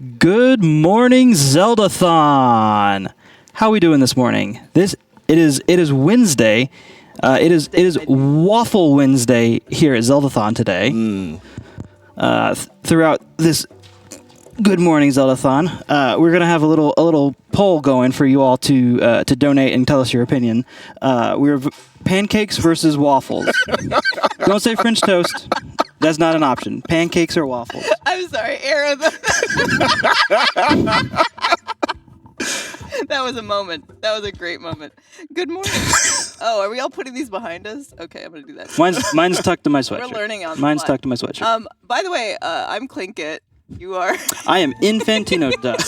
Good morning, Zeldathon. How are we doing this morning? It is Wednesday. It is Waffle Wednesday here at Zeldathon today. Throughout this Good morning, Zeldathon, we're gonna have a little poll going for you all to donate and tell us your opinion. We're pancakes versus waffles. Don't say French toast. That's not an option. Pancakes or waffles. I'm sorry, Aaron. That was a moment. That was a great moment. Good morning. Oh, are we all putting these behind us? Okay, I'm gonna do that. Mine's tucked in my sweatshirt. We're learning on. Mine's tucked in my sweatshirt. By the way, I'm Clinkit. You are. I am Infantino Duck.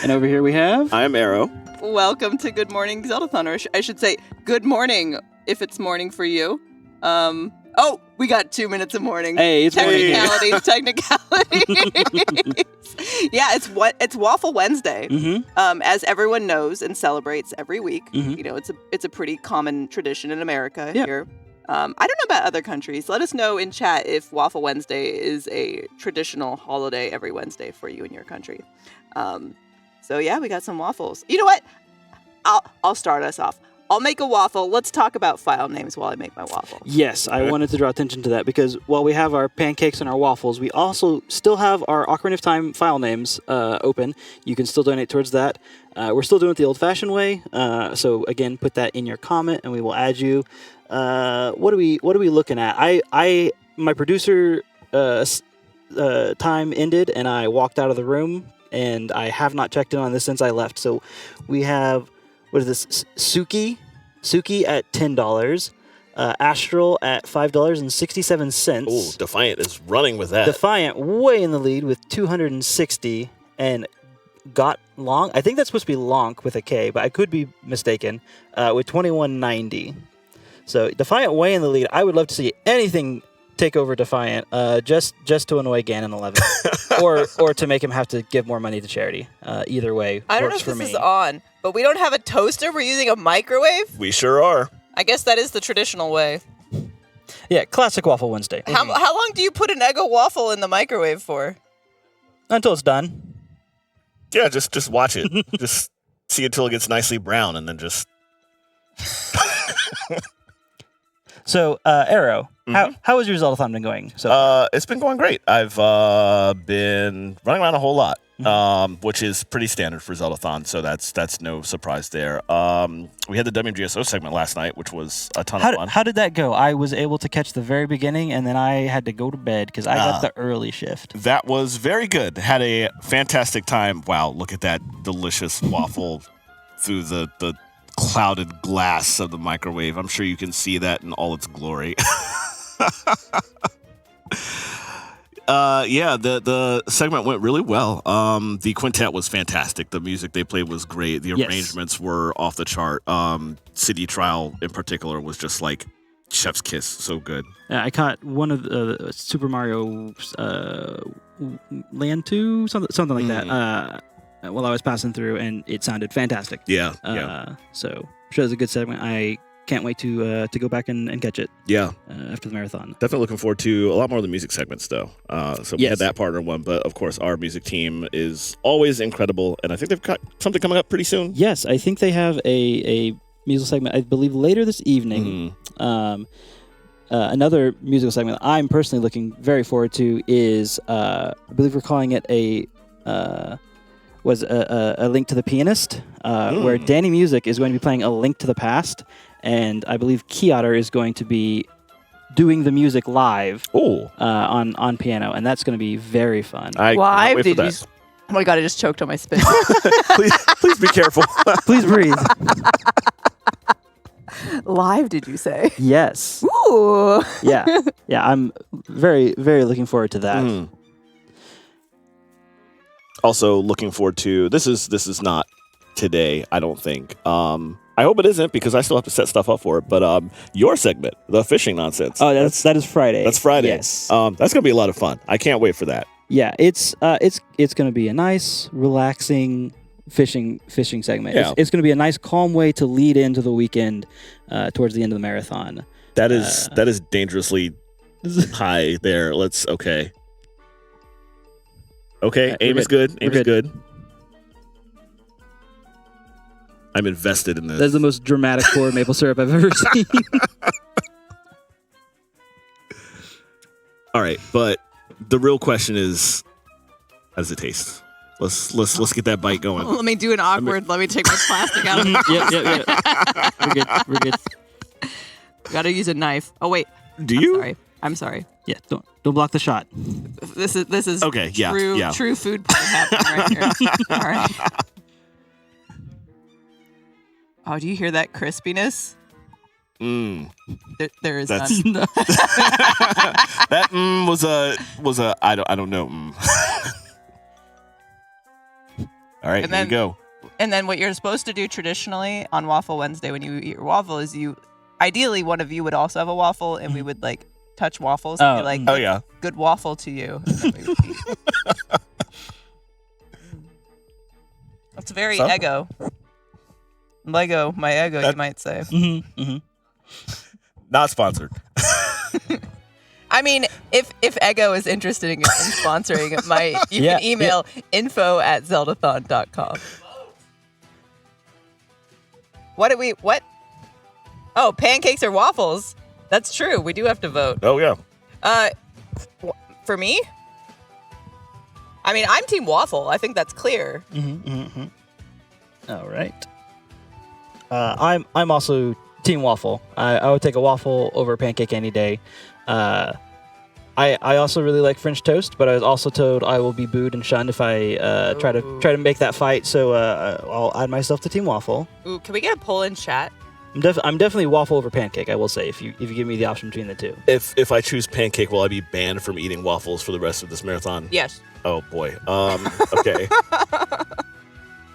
And over here we have. I am Arrow. Welcome to Good Morning Zeldathon, or I should say, good morning if it's morning for you. Oh, we got 2 minutes of morning. Hey, it's morning. Technicalities. Yeah, it's Waffle Wednesday. Mm-hmm. As everyone knows and celebrates every week. Mm-hmm. You know, it's a pretty common tradition in America Yep. here. I don't know about other countries. Let us know in chat if Waffle Wednesday is a traditional holiday every Wednesday for you in your country. So yeah, we got some waffles. You know what? I'll start us off. I'll make a waffle. Let's talk about file names while I make my waffle. Yes, I wanted to draw attention to that because while we have our pancakes and our waffles, we also still have our Ocarina of Time file names open. You can still donate towards that. We're still doing it the old-fashioned way. So again, put that in your comment, and we will add you. What are we looking at? My producer time ended, and I walked out of the room, and I have not checked in on this since I left. So we have. What is this? Suki at $10. Astral at $5.67. Oh, Defiant is running with that. Defiant way in the lead with 260, and Got Long. I think that's supposed to be Lonk with a K, but I could be mistaken. With 2190. So Defiant way in the lead. I would love to see anything take over Defiant, just to annoy Ganon 11, or to make him have to give more money to charity. Either way, I don't know works if for this me. is on, but we don't have a toaster. We're using a microwave. We sure are. I guess that is the traditional way. Yeah, classic Waffle Wednesday. How long do you put an Eggo waffle in the microwave for? Until it's done. Yeah, just watch it. Just see it until it gets nicely brown, and then just. So, Arrow, how has your Zeldathon been going? So, It's been going great. I've been running around a whole lot, which is pretty standard for Zeldathon, so that's no surprise there. We had the WGSO segment last night, which was a ton of fun. How did that go? I was able to catch the very beginning, and then I had to go to bed because I got the early shift. That was very good. Had a fantastic time. Wow, look at that delicious waffle through the clouded glass of the microwave. I'm sure you can see that in all its glory. Yeah, the segment went really well. The quintet was fantastic. The music they played was great. The arrangements were off the chart. City Trial in particular was just like chef's kiss. So good. I caught one of the Super Mario Land 2, something like that. While I was passing through, and it sounded fantastic. Yeah. So, I'm sure it was a good segment. I can't wait to go back and catch it. Yeah. After the marathon. Definitely looking forward to a lot more of the music segments, though. So we had that partner one, but of course our music team is always incredible, and I think they've got something coming up pretty soon. Yes, I think they have a musical segment. I believe later this evening. Another musical segment that I'm personally looking very forward to is I believe we're calling it a Link to the Pianist, where Danny Music is going to be playing A Link to the Past, and I believe Key-Otter is going to be doing the music live on piano, and that's going to be very fun. Live? Did you? Oh my god! I just choked on my spit. please be careful. Please breathe. Live? Did you say? Yes. Ooh. Yeah. I'm very, very looking forward to that. Also looking forward to this is not today, I don't think. I hope it isn't because I still have to set stuff up for it. But your segment, the fishing nonsense. Oh, that is Friday. That's Friday. Yes. That's gonna be a lot of fun. I can't wait for that. Yeah, it's gonna be a nice, relaxing fishing segment. Yeah. It's gonna be a nice, calm way to lead into the weekend towards the end of the marathon. That is dangerously high there. Okay. Okay, Right, aim we're is good. We're Aim is good. I'm invested in this. That's the most dramatic pour of maple syrup I've ever seen. All right, but the real question is, how does it taste? Let's get that bite going. Let me do an awkward. Let me take my plastic out of it. Yep. We're good. Gotta use a knife. Oh wait. Do you? I'm sorry. Yeah, don't block the shot. This is Okay, yeah. true food porn happening right here. All right. Oh, do you hear that crispiness? There is That's- none. That was a I don't know. All right, And here then- we go. And then what you're supposed to do traditionally on Waffle Wednesday when you eat your waffle is ideally one of you would also have a waffle and we would like touch waffles and be like, Oh yeah. good waffle to you. And then we would eat. That's very So? ego. Lego, my ego, you might say. Not sponsored. I mean, if Ego is interested in sponsoring, you can email info@zeldathon.com. What? Oh, pancakes or waffles? That's true. We do have to vote. Oh yeah. For me? I mean, I'm team waffle. I think that's clear. All right. I'm also team waffle. I would take a waffle over a pancake any day. I also really like French toast, but I was also told I will be booed and shunned if I try to make that fight. So I'll add myself to team waffle. Ooh, can we get a poll in chat? I'm definitely waffle over pancake. I will say if you give me the option between the two. If I choose pancake, will I be banned from eating waffles for the rest of this marathon? Yes. Oh boy. Okay.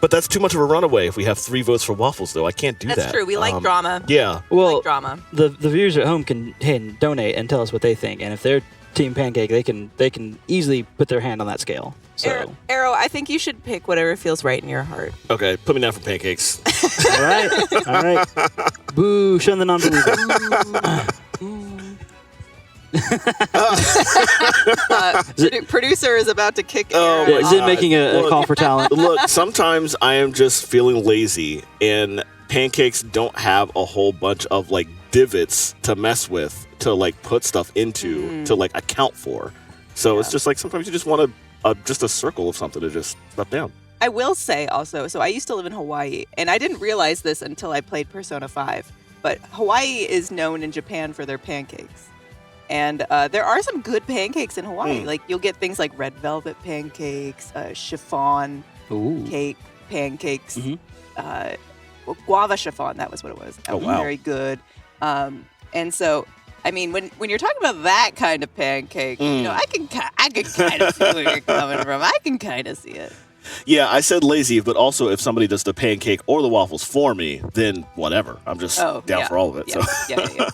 But that's too much of a runaway if we have 3 votes for waffles, though. I can't do that. That's true. We like drama. Yeah. We Well, like drama. the viewers at home can donate and tell us what they think, and if they're team pancake, they can easily put their hand on that scale. So Arrow, I think you should pick whatever feels right in your heart. Okay, put me down for pancakes. all right. Boo! Shun the non-believers. Producer is about to kick Oh, Aaron. Is it making a call for talent? Look, sometimes I am just feeling lazy, and pancakes don't have a whole bunch of like divots to mess with, to like put stuff into, to like account for. So it's just like sometimes you just want just a circle of something to just stuff down. I will say also, so I used to live in Hawaii, and I didn't realize this until I played Persona 5, but Hawaii is known in Japan for their pancakes. And there are some good pancakes in Hawaii. Like you'll get things like red velvet pancakes, chiffon cake pancakes, guava chiffon. That was what it was. That was very good. And so, I mean, when you're talking about that kind of pancake, you know, I can kind of see where you're coming from. I can kind of see it. Yeah, I said lazy, but also if somebody does the pancake or the waffles for me, then whatever. I'm just down for all of it. Yeah, So.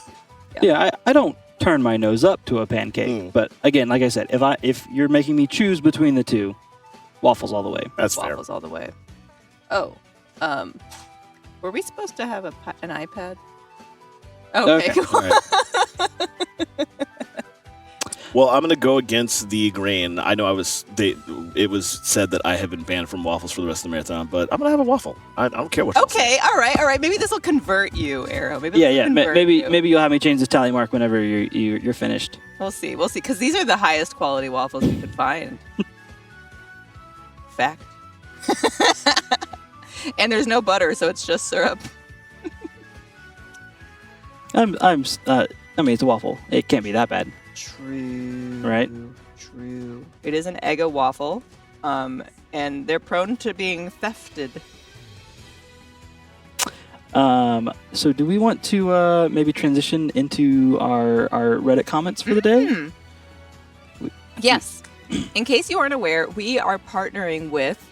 yeah. I don't turn my nose up to a pancake, but again, like I said, if you're making me choose between the two, waffles all the way. That's fair. Waffles all the way. Oh, were we supposed to have an iPad? Okay, cool. All right. Well, I'm gonna go against the grain. I know it was said that I have been banned from waffles for the rest of the marathon, but I'm gonna have a waffle. I don't care what. Okay, all right. Maybe this will convert you, Arrow. Maybe this will convert you. Maybe you'll have me change this tally mark whenever you're finished. We'll see. Because these are the highest quality waffles we could find. Fact. And there's no butter, so it's just syrup. I mean, it's a waffle. It can't be that bad. True. Right? True. It is an Eggo waffle, and they're prone to being thefted. So do we want to maybe transition into our Reddit comments for the day? Yes. In case you aren't aware, we are partnering with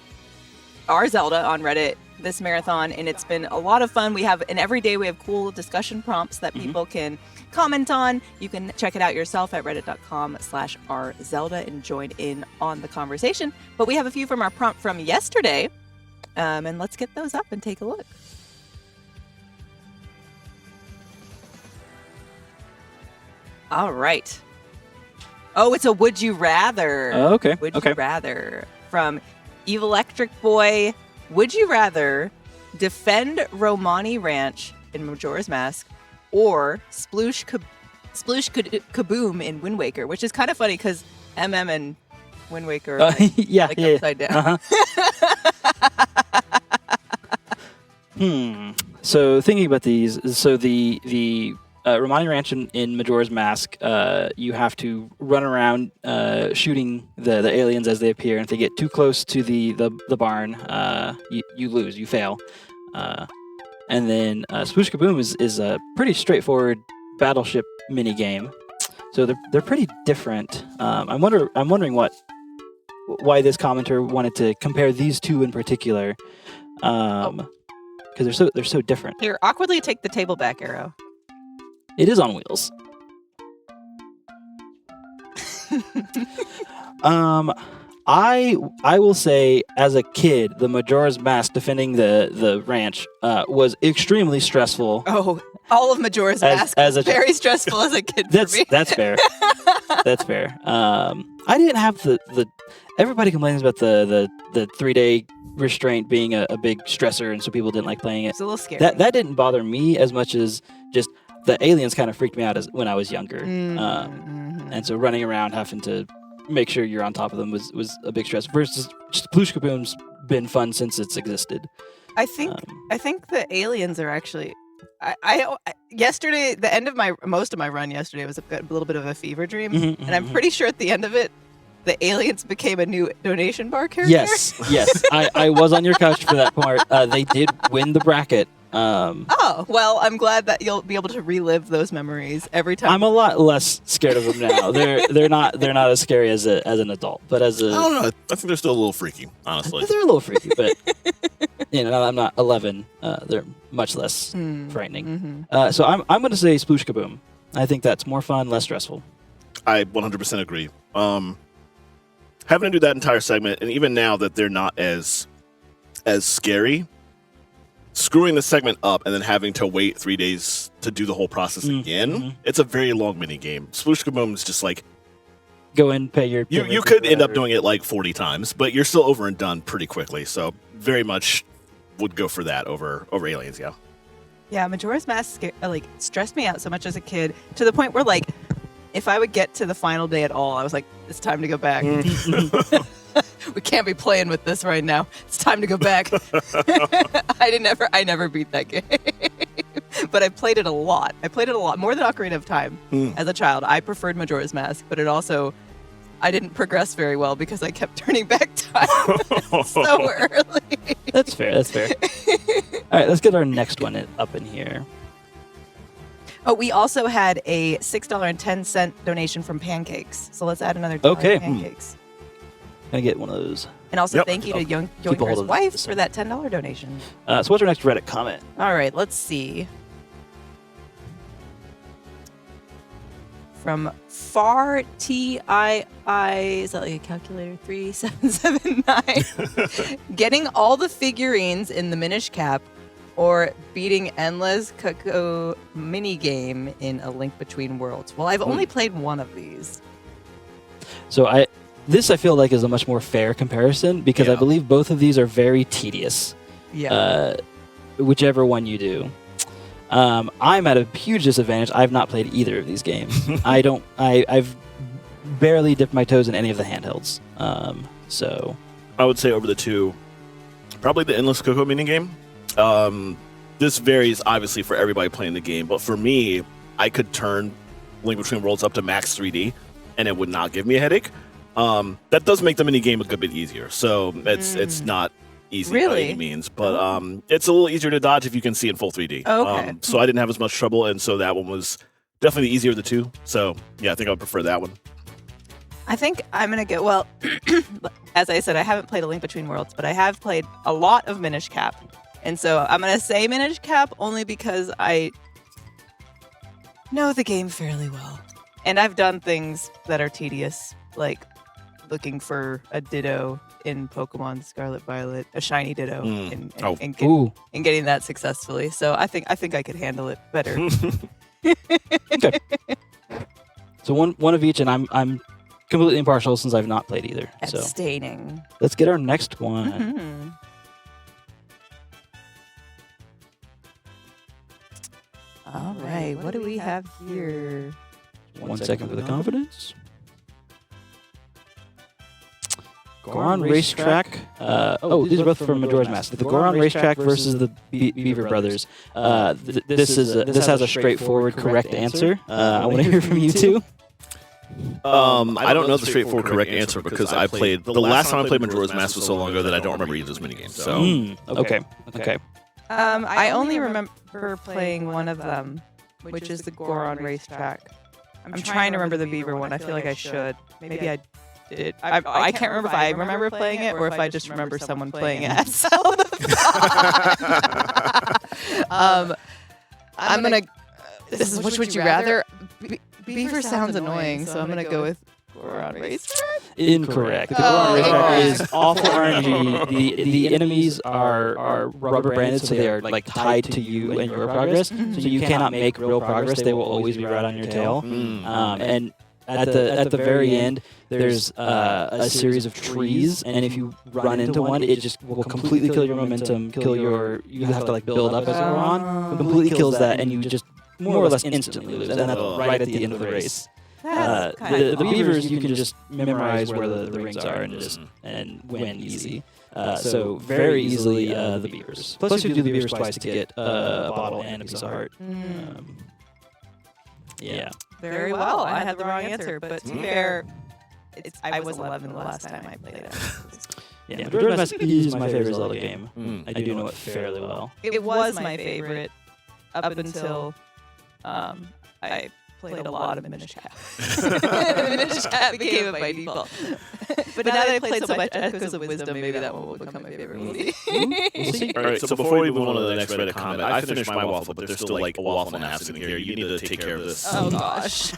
our Zelda on Reddit this marathon, and it's been a lot of fun. Every day we have cool discussion prompts that people can comment on. You can check it out yourself at reddit.com/rzelda and join in on the conversation. But we have a few from our prompt from yesterday, and let's get those up and take a look. All right. Oh, it's a would you rather. Oh, okay. Would Okay. you rather from Evil Electric Boy? Would you rather defend Romani Ranch in Majora's Mask or Sploosh Kaboom in Wind Waker? Which is kind of funny because MM and Wind Waker are like, yeah, like yeah. upside down. So thinking about these, so the Romani Ranch in Majora's Mask, you have to run around shooting the aliens as they appear, and if they get too close to the barn, you lose, you fail. And then Sploosh Kaboom is a pretty straightforward battleship mini game. So they're pretty different. I'm wondering why this commenter wanted to compare these two in particular, because they're so different. Here, awkwardly take the table back, Arrow. It is on wheels. I will say, as a kid, the Majora's Mask defending the ranch was extremely stressful. Oh, all of Majora's Mask as was a- very stressful as a kid for me. That's fair. That's fair. I didn't have the everybody complains about the 3-day restraint being a big stressor, and so people didn't like playing it. It's a little scary. That didn't bother me as much as just the aliens kind of freaked me out when I was younger. Mhm. And so running around having to make sure you're on top of them was a big stress. Versus just Sploosh Kaboom's been fun since it's existed. I think the aliens are actually. I yesterday, the end of most of my run yesterday was a little bit of a fever dream, and I'm pretty sure at the end of it, the aliens became a new donation bar character. Yes. I was on your couch for that part. They did win the bracket. Oh, well, I'm glad that you'll be able to relive those memories every time. I'm a lot less scared of them now. They're not as scary as an adult, but as a I don't know. I think they're still a little freaky, honestly. they're a little freaky. But now that I'm not 11, they're much less frightening. So I'm going to say Sploosh Kaboom. I think that's more fun, less stressful. I 100% agree. Having to do that entire segment, and even now that they're not as scary, screwing the segment up and then having to wait 3 days to do the whole process again, it's a very long mini game. Sploosh Kaboom is just like, Go in, pay your. you could end up doing it like 40 times, but you're still over and done pretty quickly. So very much would go for that over aliens. Yeah. Yeah, Majora's Mask stressed me out so much as a kid to the point where if I would get to the final day at all, I was like, it's time to go back. We can't be playing with this right now. It's time to go back. I never beat that game. But I played it a lot. More than Ocarina of Time as a child. I preferred Majora's Mask, but I didn't progress very well because I kept turning back time so early. That's fair. All right, let's get our next one up in here. Oh, we also had a $6.10 donation from Pancakes. So let's add another $1 Okay. to Pancakes. Gonna get one of those. And also Yep. thank you to keep a Yoinker's hold of wife this for that $10 donation. So what's our next Reddit comment? All right, let's see. From Far TII, is that like a calculator? 3779. Getting all the figurines in the Minish Cap or beating Endless Cuckoo mini game in A Link Between Worlds. Well, I've only played one of these. So I feel like is a much more fair comparison because I Yeah. believe both of these are very tedious. Yeah. Whichever one you do. I'm at a huge disadvantage. I've not played either of these games. I've barely dipped my toes in any of the handhelds. So I would say over the two, probably the Endless Cocoa minigame. This varies obviously for everybody playing the game, but for me, I could turn Link Between Worlds up to max 3D, and it would not give me a headache. That does make the minigame a good bit easier. So it's not easy by Really? any means, but it's a little easier to dodge if you can see in full 3D. Okay. So I didn't have as much trouble, and so that one was definitely the easier of the two. So yeah, I think I would prefer that one. I think I'm going to go, well, as I said, I haven't played A Link Between Worlds, but I have played a lot of Minish Cap. And so I'm going to say Minish Cap only because I know the game fairly well. And I've done things that are tedious, like looking for a Ditto in Pokemon Scarlet Violet, a shiny Ditto, and getting that successfully. So I think I could handle it better. okay. So one of each, and I'm completely impartial since I've not played either. So Abstaining. let's get our next one. Mhm. All right, what do we have here? 1 second for the confidence. Goron Racetrack. These are both from Majora's Mask. The Goron Racetrack versus the Beaver Brothers. This has a straightforward, correct answer. I want to hear from you two. I don't know the straightforward correct answer because I played the last time I played Majora's Mask was so long ago that I don't remember either of those minigames. So Okay. I only remember playing one of them, which is the Goron Racetrack. I'm trying to remember the Beaver one. I feel like I should. Maybe I did. I can't remember if I remember playing it or if I just remember someone playing it as Zeldathon. I'm gonna. This is which would you rather? Beaver sounds annoying, so I'm gonna go with Goron Racetrack. Incorrect. The Goron Racetrack is awful RNG. The enemies are rubber banded, so they are like tied to you and your progress. So you cannot make real progress. They will always be right on your tail. And at the very end, there's a series of trees, and if you run into one, it just will completely kill your momentum. You have to like build up as you go on. Completely kills that, and you just more or less instantly lose, and that's right at the end of the race. The beavers, you can just memorize where the rings are and win easy. So very easily the beavers. Plus you do the beavers twice to get a bottle and a piece of heart. Yeah. Very well. I had the wrong answer, but to be fair, I was 11 the last time I played it. Yeah, Majora's Mask is my favorite Zelda game. I do know it fairly well. It was my favorite up until I played a lot of Minish Cap. Minish Cap became it by default. But now that I played so much Echoes of Wisdom, maybe that one will become my favorite. We'll see. All right, so before we move on to the next Reddit comment, I finished my waffle, but there's still like a waffle and a half sitting here. You need to take care of this. Oh gosh.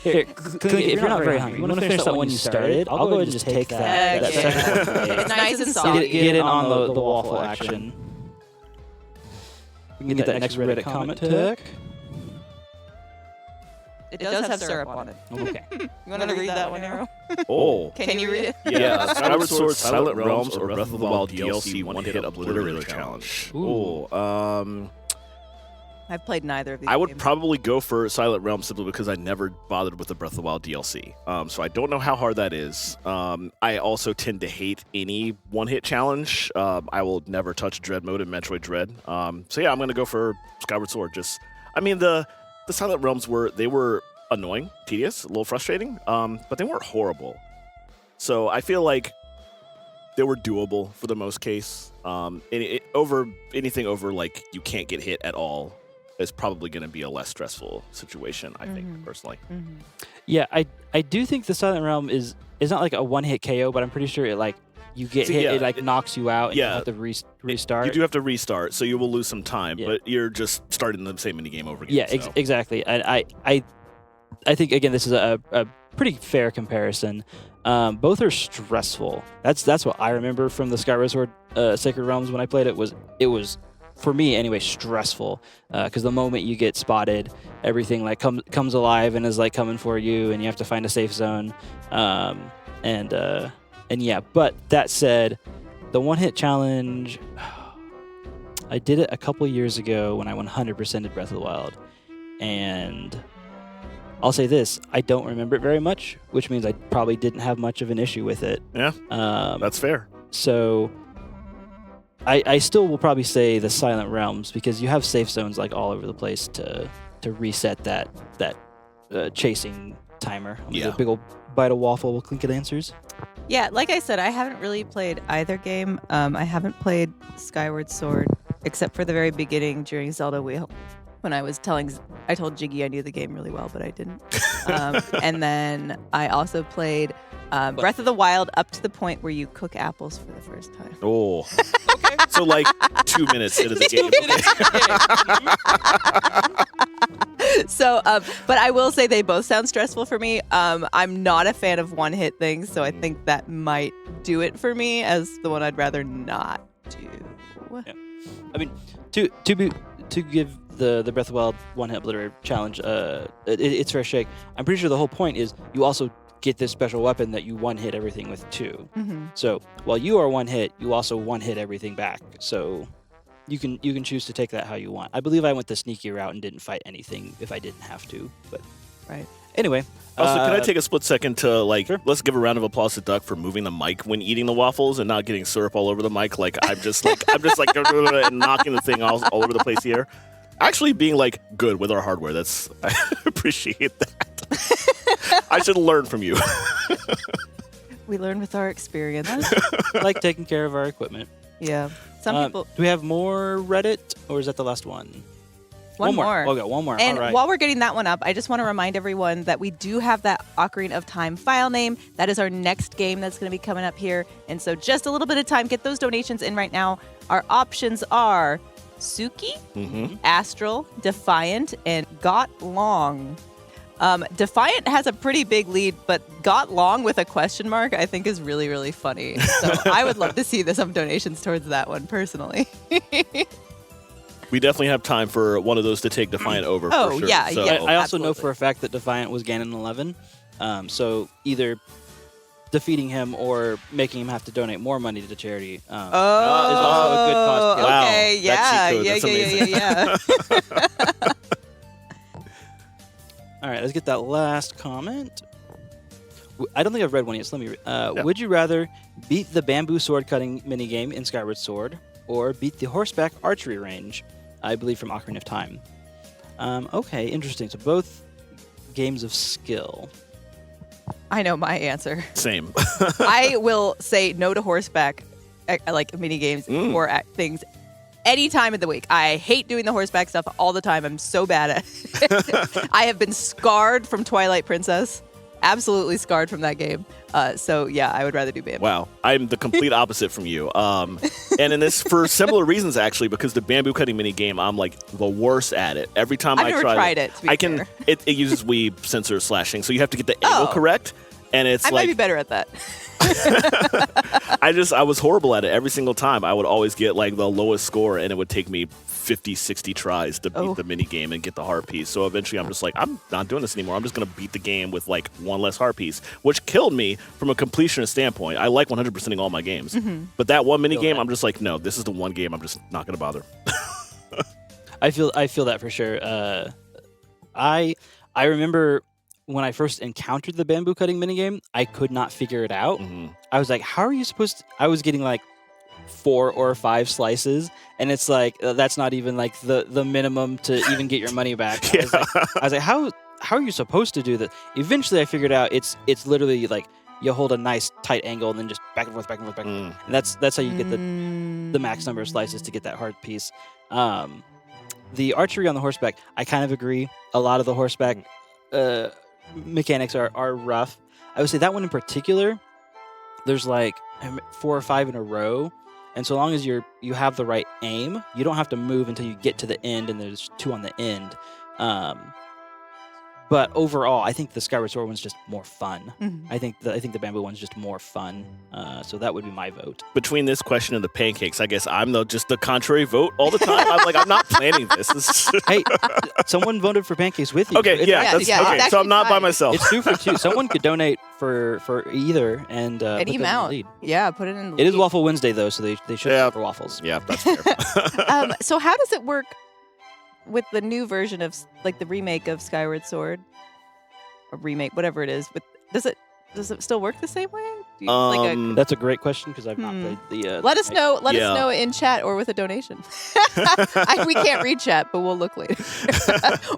Here, if you're not very hungry, you want to finish that one you started, I'll go ahead and just take that second one. It's nice and salty. Get in on the waffle action. We can get that next Reddit comment tech. It does have syrup on it. Okay. You want to read that one, Arrow? Oh. Can you read it? Yeah, Skyward Sword, Silent Realms, or Breath of the Wild DLC one-hit obliterator challenge. Ooh. I've played neither of these I would games. probably go for Silent Realms simply because I never bothered with the Breath of the Wild DLC. So I don't know how hard that is. I also tend to hate any one-hit challenge. I will never touch Dread Mode in Metroid Dread. So yeah, I'm going to go for Skyward Sword. The Silent Realms were annoying, tedious, a little frustrating, but they weren't horrible. So I feel like they were doable for the most case. Anything over like you can't get hit at all is probably going to be a less stressful situation, I think, personally. Yeah, I do think the Silent Realm is not like a one-hit KO, but I'm pretty sure it you get hit, it like knocks you out, and you have to restart. You do have to restart, so you will lose some time, but you're just starting the same minigame over again. Yeah, exactly. And I think again this is a pretty fair comparison. Both are stressful. That's what I remember from the Skyward Sword Sacred Realms when I played it was for me anyway stressful because the moment you get spotted, everything like comes alive and is like coming for you, and you have to find a safe zone. And yeah, but that said, the one-hit challenge, I did it a couple years ago when I 100%ed Breath of the Wild, and I'll say this, I don't remember it very much, which means I probably didn't have much of an issue with it. Yeah, that's fair. So I still will probably say the Silent Realms because you have safe zones like all over the place to reset that chasing timer. A big old bite of waffle will clink it answers. Yeah, like I said, I haven't really played either game. I haven't played Skyward Sword except for the very beginning during Zelda Wheel when I told Jiggy I knew the game really well, but I didn't. And then I also played Breath of the Wild up to the point where you cook apples for the first time. Oh. Okay. So like 2 minutes into the game. So, but I will say they both sound stressful for me. I'm not a fan of one-hit things, so I think that might do it for me as the one I'd rather not do. Yeah. I mean, to give the Breath of the Wild one-hit obliterator challenge, it's fair shake. I'm pretty sure the whole point is you also get this special weapon that you one-hit everything with too. Mm-hmm. So while you are one hit, you also one-hit everything back. So you can choose to take that how you want. I believe I went the sneaky route and didn't fight anything if I didn't have to. But Right. anyway. Also, can I take a split second to Sure. let's give a round of applause to Duck for moving the mic when eating the waffles and not getting syrup all over the mic. Like I'm just like and knocking the thing all over the place here. Actually, being good with our hardware. I appreciate that. I should learn from you. We learn with our experience. like taking care of our equipment. Yeah. Some people. Do we have more Reddit, or is that the last one? One more. Okay, one more. And All right. while we're getting that one up, I just want to remind everyone that we do have that Ocarina of Time file name. That is our next game that's going to be coming up here. And so just a little bit of time. Get those donations in right now. Our options are Suki, Astral, Defiant, and Got Long. Defiant has a pretty big lead, but Got Long with a question mark I think is really, really funny. So I would love to see some donations towards that one personally. We definitely have time for one of those to take Defiant over. Oh, for sure. yeah, So, yeah. I also know absolutely. for a fact that Defiant was Ganon 11. So either defeating him or making him have to donate more money to the charity is also a good cause. to get. Wow. Okay, That yeah, cheat code, yeah. All right, let's get that last comment. I don't think I've read one yet, so let me read. Would you rather beat the bamboo sword cutting minigame in Skyward Sword or beat the horseback archery range, I believe from Ocarina of Time? Okay, interesting. So both games of skill. I know my answer. Same. I will say no to horseback, like mini games or things, any time of the week. I hate doing the horseback stuff all the time. I'm so bad at it. I have been scarred from Twilight Princess. Absolutely scarred from that game. So yeah, I would rather do bamboo. Wow, I'm the complete opposite from you. And in this, for similar reasons, actually, because the bamboo cutting mini game, I'm the worst at it. Every time I've I never try tried it, to be I can. fair. It uses Wii sensor slashing, so you have to get the angle Oh. correct, and it's I might be better at that. I was horrible at it every single time. I would always get the lowest score, and it would take me 50, 60 tries to beat the mini game and get the heart piece. So eventually I'm just I'm not doing this anymore. I'm just going to beat the game with one less heart piece, which killed me from a completionist standpoint. I like 100%ing all my games. But that one mini game, I'm just no, this is the one game I'm just not going to bother. I feel that for sure. I remember when I first encountered the bamboo cutting minigame, I could not figure it out. I was like, how are you supposed to... I was getting 4 or 5 slices, and it's that's not even the minimum to even get your money back. I was like, how are you supposed to do that? Eventually I figured out it's literally you hold a nice tight angle and then just back and forth, back and forth, back and forth. And that's how you get the max number of slices to get that hard piece. The archery on the horseback, I kind of agree. A lot of the horseback mechanics are rough. I would say that one in particular, there's 4 or 5 in a row, and so long as you have the right aim, you don't have to move until you get to the end, and there's 2 on the end. But overall, I think the Skyward Sword one's just more fun. I think the bamboo one's just more fun. So that would be my vote. Between this question and the pancakes, I guess I'm just the contrary vote all the time. I'm not planning this. Hey, someone voted for pancakes with you. Okay, It's- yeah, yeah, that's yeah, okay. it's So I'm not by actually myself. It's 2 for 2. Someone could donate for either and put them Any in the amount. lead. Yeah, put it in the It is lead. Waffle Wednesday though, so they should Yeah. have for waffles. Yeah, that's fair. So how does it work with the new version of the remake of Skyward Sword? A remake, whatever it is. Does it still work the same way? Do you, That's a great question because I've not played the. let us know. Let Yeah. us know in chat or with a donation. We can't read chat, but we'll look later.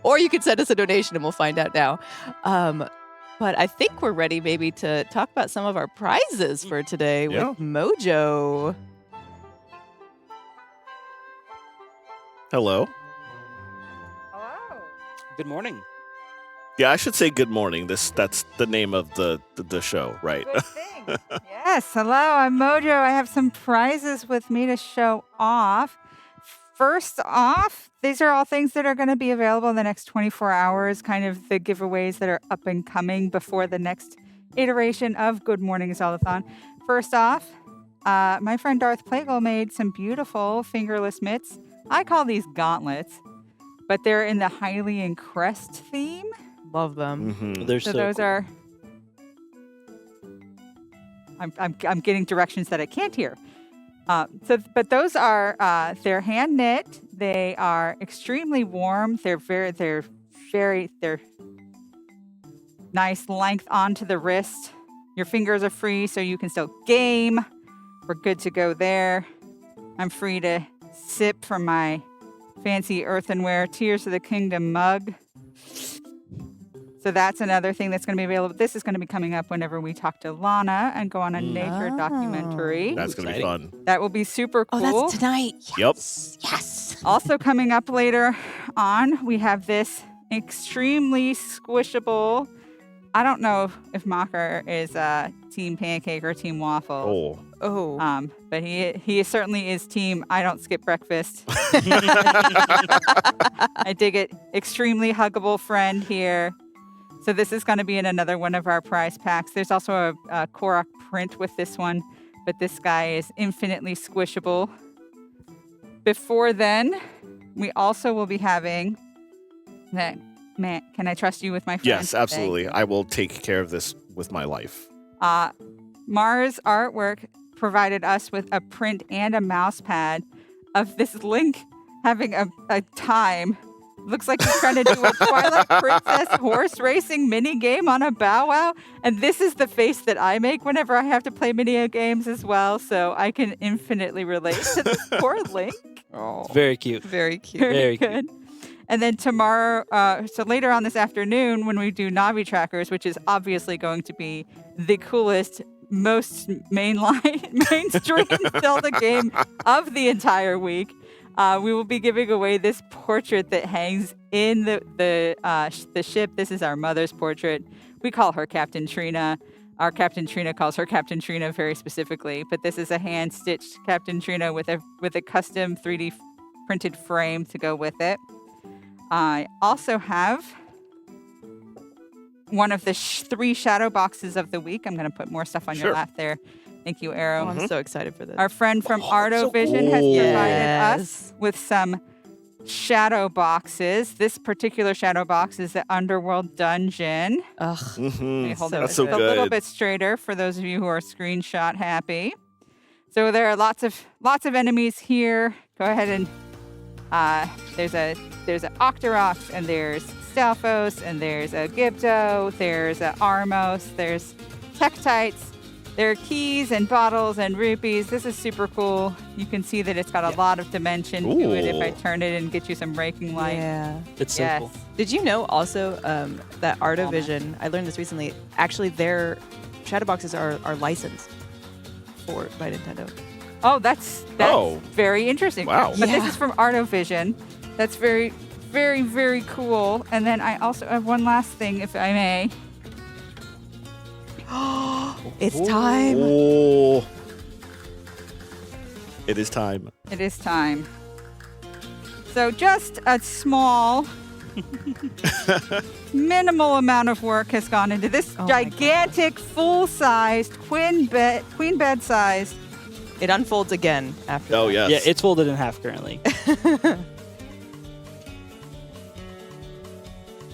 Or you could send us a donation and we'll find out now. But I think we're ready maybe to talk about some of our prizes for today Yeah. with Mojo. Hello. Hello. Good morning. Yeah, I should say good morning. That's the name of the show, right? Good thing. Yes. Hello. I'm Mojo. I have some prizes with me to show off. First off, these are all things that are going to be available in the next 24 hours, kind of the giveaways that are up and coming before the next iteration of Good Morning Zeldathon. First off, my friend Darth Plagle made some beautiful fingerless mitts. I call these gauntlets. but they're in the Hylian Crest theme. Love them. Mhm. They're So so those cool. are. I'm getting directions that I can't hear. But those are they're hand knit. They are extremely warm. They're nice length onto the wrist. Your fingers are free, so you can still game. We're good to go there. I'm free to sip from my fancy earthenware Tears of the Kingdom mug. So that's another thing that's going to be available. This is going to be coming up whenever we talk to Lana and go on a nature documentary. That's going to be fun. That will be super cool. Oh, that's tonight. Yep. Yes. Also coming up later on, we have this extremely squishable. I don't know if Mocker is team pancake or team waffle. Oh. Oh. But he certainly is team I don't skip breakfast. I dig it. Extremely huggable friend here. So this is going to be in another one of our prize packs. There's also a Korok print with this one, but this guy is infinitely squishable. Before then, we also will be having that. Matt, can I trust you with my friend? Yes, absolutely. I will take care of this with my life. Mars Artwork provided us with a print and a mouse pad of this Link having a time. Looks like he's trying to do a Twilight Princess horse racing mini game on a Bow Wow. And this is the face that I make whenever I have to play mini games as well. So I can infinitely relate to this poor Link. Oh. Very cute. Very cute. Very good. And then tomorrow, so later on this afternoon, when we do Navi Trackers, which is obviously going to be the coolest, most mainstream Zelda game of the entire week, we will be giving away this portrait that hangs in the ship. This is our mother's portrait. We call her Captain Trina. Our Captain Trina calls her Captain Trina very specifically. But this is a hand-stitched Captain Trina with a custom 3D printed frame to go with it. I also have one of the 3 shadow boxes of the week. I'm going to put more stuff on your lap there. Thank you, Arrow. Oh, I'm so excited for this. Our friend from Arto so Vision has cool. provided us with some shadow boxes. This particular shadow box is the Underworld Dungeon. Ugh. Let me hold That's it so a little good. bit straighter for those of you who are screenshot happy. So there are lots of enemies here. Go ahead and there's a Octorox, and there's Stalfos, and there's a Gibdo, there's a Armos, there's Tektites. There are keys and bottles and rupees. This is super cool. You can see that it's got a lot of dimension to it if I Ooh. turn it and get you some breaking light. Yeah. It's so Yes. cool. Did you know also that Arto Vision, I learned this recently, actually their shadow boxes are licensed by Nintendo. Oh, that's Oh. very interesting. Wow. But Yeah. this is from Arto Vision. That's very, very, very cool. And then I also have one last thing, if I may. It's time. Oh. It is time. It is time. So just a small, minimal amount of work has gone into this Oh my gigantic, full-sized, queen bed sized. It unfolds again after Oh, that. yes. Yeah, it's folded in half currently.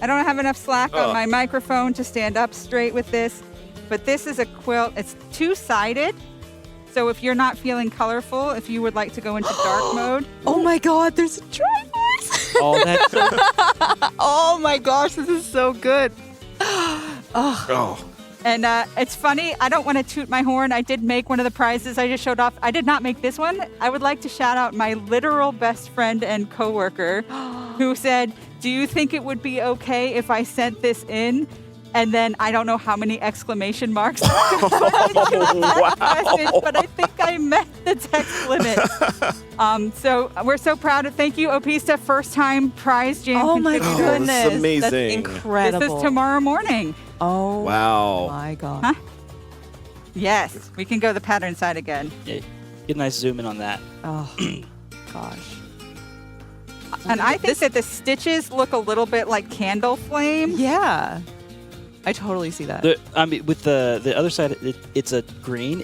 I don't have enough slack on Ugh. my microphone to stand up straight with this, but this is a quilt. It's two-sided. So if you're not feeling colorful, if you would like to go into dark mode, Oh my god, there's a Triforce! Oh, that's so Oh my gosh, this is so good. Oh. and it's funny, I don't want to toot my horn. I did make one of the prizes I just showed off. I did not make this one. I would like to shout out my literal best friend and coworker who said, "Do you think it would be okay if I sent this in?" And then I don't know how many exclamation marks I could put into the text message, but I think I met the text limit. So we're so proud of. Thank you, Opista, first time prize jam. Oh my contributor. Oh, goodness. this is amazing. That's incredible. This is tomorrow morning. Oh Wow. my god. Huh? Yes, we can go the pattern side again. yeah, get a nice zoom in on that. Oh gosh. And I think that the stitches look a little bit like candle flame. Yeah. I totally see that. I mean, with the other side, it's a green.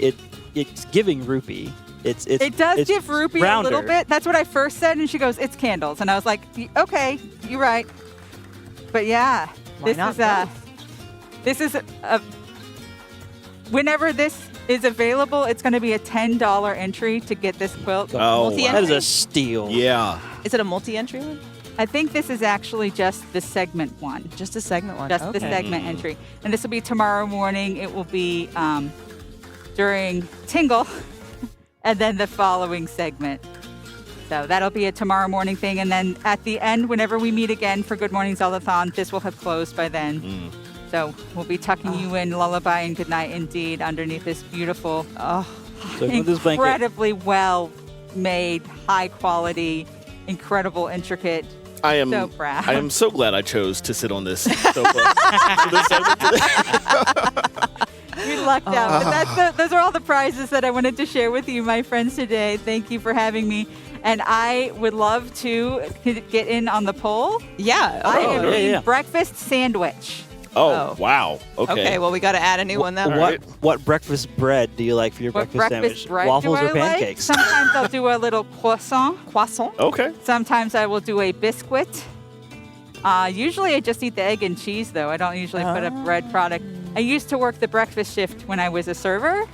It's giving rupee. It does it's give Ruby rounder. a little bit. That's what I first said, and she goes, "It's candles," and I was like, "Okay, you're right." But yeah, Why not both? this is a whenever this is available, it's going to be a $10 entry to get this quilt. Oh, Multi-entry? That is a steal. Yeah. Is it a multi-entry one? I think this is actually just the segment one. Just a segment one. Just the Okay. segment entry. And this will be tomorrow morning. It will be during Tingle and then the following segment. So that'll be a tomorrow morning thing. And then at the end, whenever we meet again for Good Morning Zeldathon, this will have closed by then. So we'll be tucking you in lullaby and goodnight indeed underneath this beautiful, So with this blanket, incredibly well made, high quality, incredible, intricate. I am So proud. I am so glad I chose to sit on this sofa for this segment today. We lucked out. But those are all the prizes that I wanted to share with you, my friends, today. Thank you for having me. And I would love to get in on the poll. Yeah. I am yeah, eating yeah. breakfast sandwich. Oh, wow. Okay. Okay, well, we got to add a new one then. what breakfast bread do you like for your What breakfast breakfast sandwich? bread Waffles do I or pancakes? Like? Sometimes I'll do a little croissant. Croissant? Okay. Sometimes I will do a biscuit. Usually I just eat the egg and cheese, though. I don't usually put a bread product. I used to work the breakfast shift when I was a server,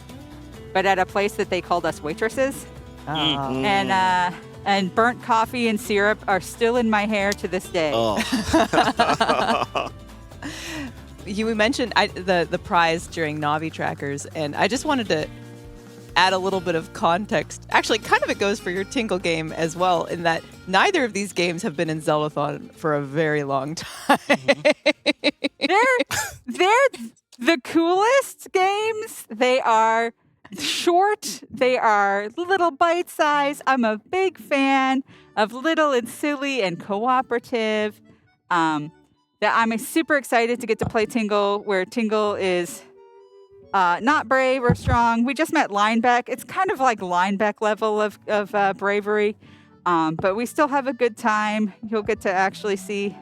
but at a place that they called us waitresses. And burnt coffee and syrup are still in my hair to this day. Oh. You mentioned the prize during Navi Trackers, and I just wanted to add a little bit of context. Actually, kind of it goes for your Tingle game as well, in that neither of these games have been in Zeldathon for a very long time. They're the coolest games. They are short. They are little bite size. I'm a big fan of little and silly and cooperative. That I'm super excited to get to play Tingle, where Tingle is not brave or strong. We just met Linebeck. It's kind of like Linebeck level of bravery, but we still have a good time. You'll get to actually see.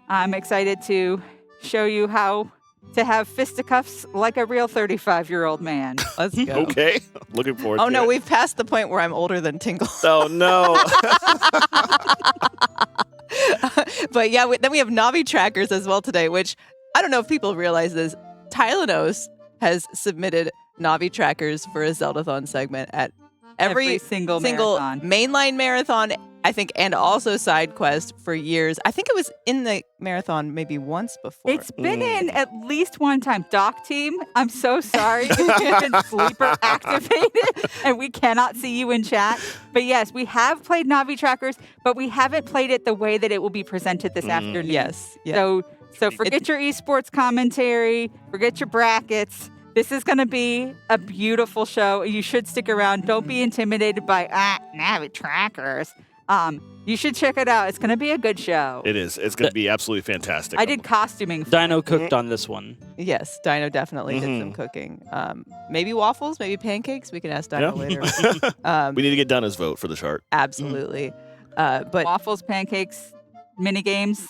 I'm excited to show you how to have fisticuffs like a real 35-year-old man. Let's go. Okay. Looking forward Oh, to no, it. we've passed the point where I'm older than Tingle. Oh, no. But yeah, then we have Navi Trackers as well today, which I don't know if people realize this. Tylenos has submitted Navi Trackers for a Zeldathon segment at every single marathon. mainline marathon, I think, and also side quest for years. I think it was in the marathon maybe once before. It's been in at least one time. Doc team, I'm so sorry if you've been sleeper activated and we cannot see you in chat. But yes, we have played Navi Trackers, but we haven't played it the way that it will be presented this afternoon. Yes. Yeah. So forget your esports commentary, forget your brackets. This is going to be a beautiful show. You should stick around. Don't be intimidated by Navi Trackers. You should check it out. It's going to be a good show. It is. It's going to be absolutely fantastic. I did costuming. Dino cooked on this one. Yes, Dino definitely did some cooking. Maybe waffles, maybe pancakes. We can ask Dino later. We need to get Donna's vote for the chart. Absolutely. But Waffles, pancakes, mini games.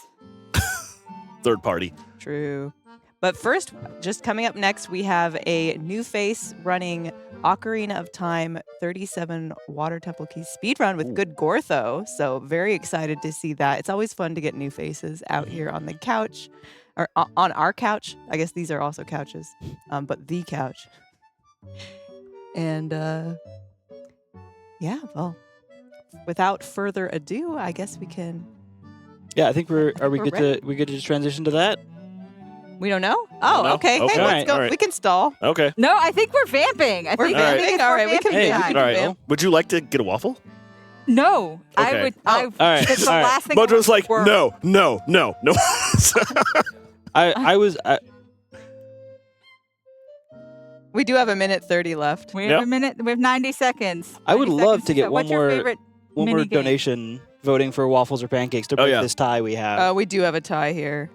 Third party. true. But first, just coming up next, we have a new face running Ocarina of Time 37 Water Temple Key speedrun with good Gortho. So very excited to see that. It's always fun to get new faces out here on the couch, or on our couch. I guess these are also couches, but the couch. And yeah, well, without further ado, I guess we can. Yeah, I think we we're good ready. to just transition to that? We don't know? Oh, know. okay. Okay. Hey, let's Alright, go. alright. We can stall. Okay. No, I think we're vamping. I We're think vamping? it's All right, we can vamping do time. that. All right. Vamp. Would you like to get a waffle? No, I Okay. would. Oh, all right, It's the all right. last thing. I Mojo's want like, to work. no. We do have a minute 30 left. We have Yep. a minute. We have 90 seconds. I would 90 love seconds to get set. one What's your more- favorite one more mini game? donation voting for waffles or pancakes to break yeah. this tie we have. We do have a tie here.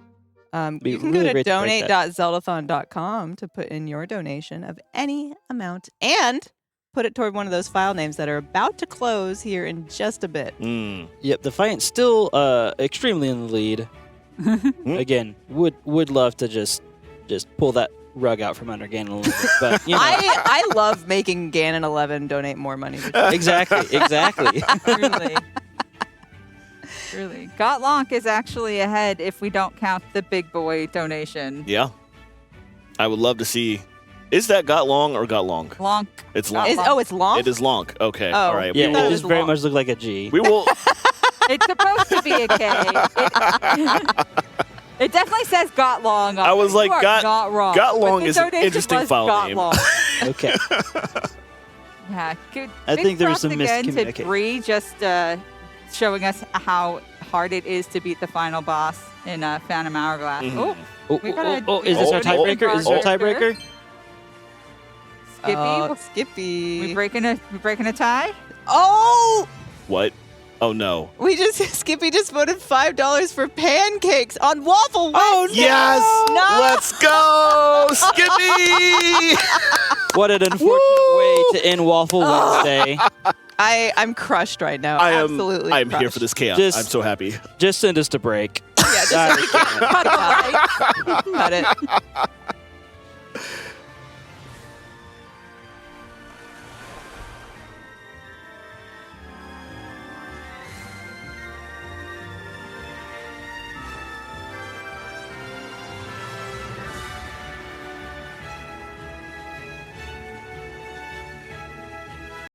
Be You can really go to great to break that. donate.zeldathon.com to put in your donation of any amount and put it toward one of those file names that are about to close here in just a bit. Yep, the fight's still extremely in the lead. Again, would love to just just pull that rug out from under Ganon a little bit. But, you know. I love making Ganon 11 donate more money. To Exactly. Truly. Gotlonk is actually ahead if we don't count the big boy donation. Yeah. I would love to see. Is that got long or got long? Lonk. It's long. It's long? It is long. Okay. Oh. All right. Yeah, We thought it will. just very much looked like a G. We will. It's supposed to be a K. It definitely says Gotlong. on I was it. like, You are Got- not wrong. Gotlong But the is an donation interesting was file name. Gotlong. Okay. Yeah, good. I Big think there was props some again to miscommunication. Bree, just showing us how hard it is to beat the final boss in Phantom Hourglass. Mhm. Oh, we got a- Is this our Oh, tiebreaker? Is this our tiebreaker? Skippy, Skippy. we breaking a tie? Oh! What? Oh no. Skippy just voted $5 for pancakes on Waffle Wednesday. Oh yes! No! Let's go, Skippy! What an unfortunate way to end Waffle Wednesday. I'm crushed right now. Absolutely. I am here crushed. for this chaos. Just- I'm so happy. Just send us to break. Yeah, just cut it out. Cut it.